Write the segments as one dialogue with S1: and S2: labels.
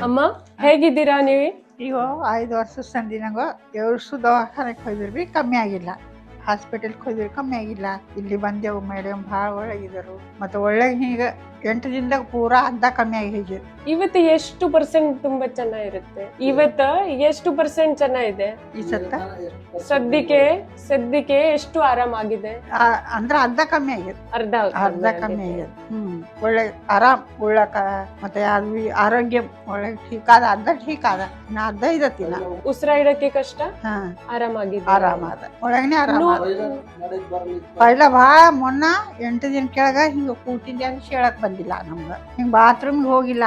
S1: ಅಮ್ಮ ಹೇಗಿದ್ದೀರಾ ನೀವು?
S2: ಈಗ 5 ವರ್ಷ ಸಂದಿನಾಗ ಎವ್ರು ದವಾಖಾನೆಗೆ ಹೋಗಿದ್ರಿ ಕಮ್ಮಿ ಆಗಿಲ್ಲ. ಹಾಸ್ಪಿಟಲ್ಗೆ ಹೋಗಿದ್ರಿ ಕಮ್ಮಿ ಆಗಿಲ್ಲ. ಇಲ್ಲಿ ಬಂದೆವು ಮೇಡಮ್ ಭಾಳ ಒಳ್ಳೆಗಿದ್ರು. ಮತ್ತು ಒಳ್ಳೆ ಈಗ 8 ದಿನದಾಗ ಪೂರಾ ಅರ್ಧ ಕಮ್ಮಿ ಆಗಿ ಹೋಗಿದೆ.
S1: ಇವತ್ತು ಎಷ್ಟು ಪರ್ಸೆಂಟ್ ತುಂಬಾ ಚೆನ್ನಾಗಿರುತ್ತೆ? ಇವತ್ತ ಎಷ್ಟು ಪರ್ಸೆಂಟ್ ಚೆನ್ನಾಗಿದೆ
S2: ಈ ಸತ್ತ
S1: ಸದ್ಯಕ್ಕೆ ಎಷ್ಟು ಆರಾಮಾಗಿದೆ?
S2: ಅಂದ್ರೆ ಅರ್ಧ ಕಮ್ಮಿ ಆಗಿದೆ. ಅರ್ಧ ಕಮ್ಮಿ ಆಗಿದೆ. ಒಳ್ಳೆ ಆರಾಮ್ ಉಳ್ಳಕ ಮತ್ತೆ ಆರೋಗ್ಯ ಒಳ್ಳೆ ಠೀಕಾದ ಅರ್ಧ ಠೀಕಾದ ಇನ್ನ ಅರ್ಧ ಇದತ್ತಿಲ್ಲ.
S1: ಉಸಿರಾಡಕ್ಕೆ ಕಷ್ಟ ಆರಾಮಾಗಿದೆ.
S2: ಆರಾಮಾದ ಒಳಗನೆ ಆರಾಮ. ಪೈಲ ಭಾಳ ಮೊನ್ನ 8 ದಿನ ಕೆಳಗ ಹಿಂಗ ಕೂತಿಂದ ಹೇಳಕ್ ಬಂದಿಲ್ಲ ನಮ್ಗ. ಹಿಂಗ ಬಾತ್ರೂಮ್ಗೆ ಹೋಗಿಲ್ಲ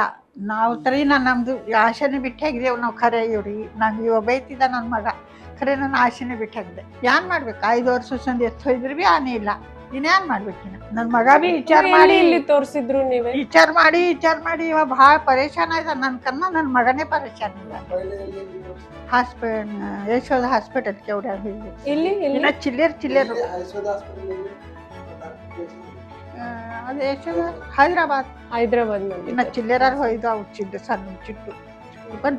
S2: ನಾವು ತರೀನ. ನಮ್ದು ಆಶೆನೆ ಬಿಟ್ಟಾಗಿದ್ದೇವು ನಾವು. ಖರೆ ಇವ್ರಿ ನಂಗೆ ಇವ ಬೈತಿದ್ದ ನನ್ನ ಮಗ. ಖರೆ ನನ್ನ ಆಶೆನೆ ಬಿಟ್ಟಾಗಿದೆ. ಏನ್ ಮಾಡ್ಬೇಕು? 5 ವರ್ಷ ಸಂದಿ ಎತ್ತು ಹೋಯ್ದ್ರು ಬಿ ಆನೆ ಇಲ್ಲ. ಇನ್ನೇನ್ ಮಾಡ್ಬೇಕಿನ? ನನ್ನ ಮಗ ಬಿ ವಿಚಾರ ಮಾಡಿ
S1: ಇಲ್ಲಿ ತೋರಿಸಿದ್ರು ನೀವೇ?
S2: ವಿಚಾರ ಮಾಡಿ ಇವ ಭಾಳ ಪರೇಶಾನ ಆಯ್ತ. ನನ್ನ ಕನ್ನ ನನ್ನ ಮಗನೇ ಪರೇಶಾನ ಇಲ್ಲ. ಯಶೋಧ ಹಾಸ್ಪಿಟಲ್ ಕೆವಡ್ಯಾಳ
S1: ಇಲ್ಲಿ
S2: ಇನ್ನ ಚಿಲ್ಲರ್ ಅದು ಯಶೋಧ ಹೈದರಾಬಾದ್ ಇನ್ನ ಚಿಲ್ಲರಾರು ಹೋಯ್ದು. ಅವು ಸಣ್ಣ ಚಿಟ್ಟು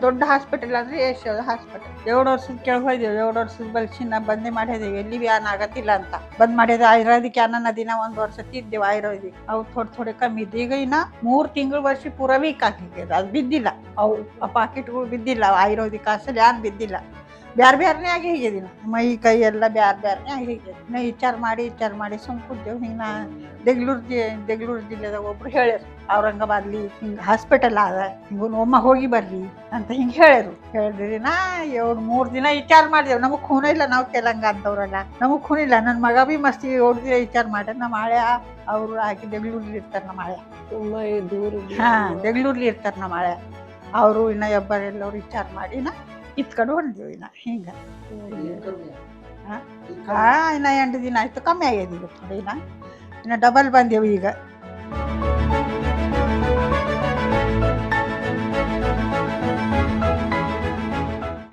S2: ದೊಡ್ಡ ಹಾಸ್ಪಿಟಲ್ ಅಂದ್ರೆ ಯಶೋಧ ಹಾಸ್ಪಿಟಲ್. 2 ವರ್ಷದ ಕೆಳಗೆ ಹೋಯ್ದೇವು. 2 ವರ್ಷದ ಬಲ್ಸಿನ ಬಂದೇ ಮಾಡಿದೇವು. ಎಲ್ಲಿ ವ್ಯಾನ್ ಆಗತ್ತಿಲ್ಲ ಅಂತ ಬಂದ್ ಮಾಡಿದ. ಆಯುರ್ವೇದಿಕ್ ಯಾನ ದಿನ 1 ವರ್ಷ ತಿದ್ದೇವು ಆಯುರ್ವೇದಿಕ್. ಅವು ಥೋಡೆ ಕಮ್ಮಿ ಇದ್ದು. ಈಗ ಇನ್ನ 3 ತಿಂಗಳು ವರ್ಷ ಪೂರ ವೀಕ್ ಆಗಿದ್ದು. ಅದು ಬಿದ್ದಿಲ್ಲ. ಅವು ಆ ಪಾಕೆಟ್ಗಳು ಬಿದ್ದಿಲ್ಲ. ಆಯುರ್ವೇದಿಕ್ ಹಾಸಲ್ ಯಾನ್ ಬಿದ್ದಿಲ್ಲ. ಬ್ಯಾರ್ನೇ ಆಗಿ ಹೇಗಿದಿನ ಮೈ ಕೈ ಎಲ್ಲ ಬ್ಯಾರ್ನೇ ಆಗಿ ಹೇಗಿದೆ. ಇನ್ನ ವಿಚಾರ ಮಾಡಿ ಸುಮ್ ಕೂತೇವು. ಹಿಂಗ ದೇಗ್ಲೂರು ಜಿಲ್ಲೆದಾಗ ಒಬ್ರು ಹೇಳ್ಯಾರ, ಔರಂಗಾಬಾದ್ಲಿ ಹಿಂಗ ಹಾಸ್ಪಿಟಲ್ ಅದ, ಹಿಂಗ ಒಮ್ಮ ಹೋಗಿ ಬರ್ಲಿ ಅಂತ ಹಿಂಗ ಹೇಳಿದ್ರಿ. ನಾ 3 ದಿನ ವಿಚಾರ ಮಾಡಿದೆವು. ನಮಗ್ ಖೂನ ಇಲ್ಲ. ನಾವು ತೆಲಂಗಾಣದವ್ರಲ್ಲ, ನಮಗ್ ಖೂನ ಇಲ್ಲ. ನನ್ನ ಮಗ ಬಿ ಮಸ್ತಿ 7 ದಿನ ವಿಚಾರ ಮಾಡ್ಯಾರ. ನಮ್ಮ ಹಳೆ ಅವ್ರು ಹಾಕಿ ಬೆಂಗ್ಳೂರ್ಲಿ ಇರ್ತಾರ. ನಮ್ಮ ಹಳೆ ಬೆಂಗ್ಳೂರ್ಲಿ ಇರ್ತಾರ. ನಮ್ಮ ಹಳೆ ಅವರು ಇನ್ನ ಎಲ್ಲರೂ ವಿಚಾರ ಮಾಡಿನ ಇತ್ಕಡೆ ಹೊಂದೇವು. ಇನ್ನ ಹಿಂಗ ಇನ್ನ 8 ದಿನ ಆಯ್ತು. ಕಮ್ಮಿ ಆಗ್ಯದ ಈಗ ಥೋಡೆ. ಇನ್ನ ಡಬಲ್ ಬಂದೆವು ಈಗ.